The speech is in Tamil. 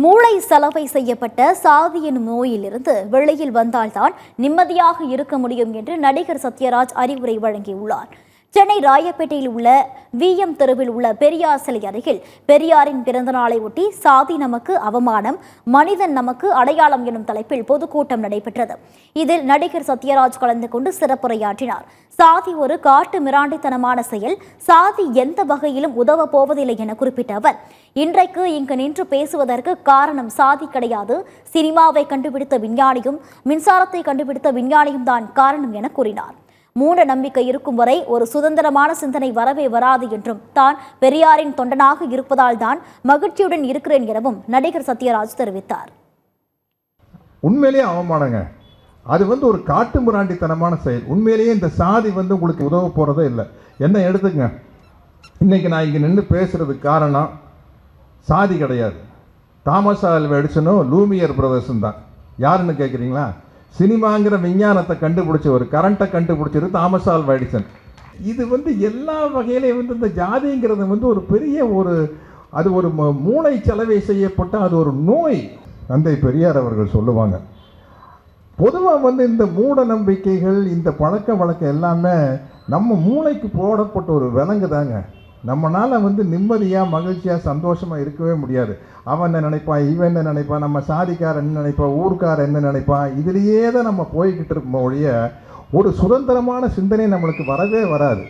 மூளை சலவை செய்யப்பட்ட சாதி எனும் நோயிலிருந்து வெளியில் வந்தால்தான் நிம்மதியாக இருக்க முடியும் என்று நடிகர் சத்யராஜ் அறிவுரை வழங்கியுள்ளார். சென்னை ராயப்பேட்டையில் உள்ள விஎம் தெருவில் உள்ள பெரியார் சிலை அருகில் பெரியாரின் பிறந்த நாளை ஒட்டி சாதி நமக்கு அவமானம், மனிதன் நமக்கு அடையாளம் எனும் தலைப்பில் பொதுக்கூட்டம் நடைபெற்றது. இதில் நடிகர் சத்யராஜ் கலந்து கொண்டு சிறப்புரையாற்றினார். சாதி ஒரு காட்டு மிராண்டித்தனமான செயல், சாதி எந்த வகையிலும் உதவ போவதில்லை என குறிப்பிட்ட அவர், இன்றைக்கு இங்கு நின்று பேசுவதற்கு காரணம் சாதி கிடையாது, சினிமாவை கண்டுபிடித்த விஞ்ஞானியும் மின்சாரத்தை கண்டுபிடித்த விஞ்ஞானியும் தான் காரணம் என கூறினார். மூட நம்பிக்கை இருக்கும் வரை ஒரு சுதந்திரமான சிந்தனை வரவே வராது என்றும், தான் பெரியாரின் தொண்டனாக இருப்பதால் தான் மகிழ்ச்சியுடன் இருக்கிறேன் எனவும் நடிகர் சத்யராஜ் தெரிவித்தார். உண்மையிலேயே அவமானங்க, அது ஒரு காட்டு முராண்டித்தனமான செயல். உண்மையிலேயே இந்த சாதி உங்களுக்கு உதவ போறதே இல்லை. என்ன எடுத்துங்க, இன்னைக்கு நான் இங்கே நின்று பேசுறதுக்கு காரணம் சாதி கிடையாது, தாமஸ் ஆல்வா எடிசனும் லூமியர் பிரதர்ஸும் தான். யாருன்னு கேட்குறீங்களா? சினிமாங்கிற விஞ்ஞானத்தை கண்டுபிடிச்சவர், கரண்ட்டை கண்டுபிடிச்சது தாமஸ் ஆல்வா எடிசன். இது எல்லா வகையிலையும் இந்த ஜாதிங்கிறது ஒரு பெரிய அது ஒரு மூளை சலவை செய்யப்பட்ட அது ஒரு நோய். தந்தை பெரியார் அவர்கள் சொல்லுவாங்க, பொதுவாக இந்த மூட நம்பிக்கைகள், இந்த பழக்க வழக்கம் எல்லாமே நம்ம மூளைக்கு போடப்பட்ட ஒரு விலங்கு தாங்க. நம்மளால் நிம்மதியாக மகிழ்ச்சியாக சந்தோஷமாக இருக்கவே முடியாது. அவன் என்ன நினைப்பான், இவன் என்ன நினைப்பான், நம்ம சாதிக்காரன் என்ன நினைப்பான், ஊருக்காரன் என்ன நினைப்பான், இதிலேயே தான் நம்ம போய்கிட்டு இருப்போம் ஒழிய ஒரு சுதந்திரமான சிந்தனை நம்மளுக்கு வரவே வராது.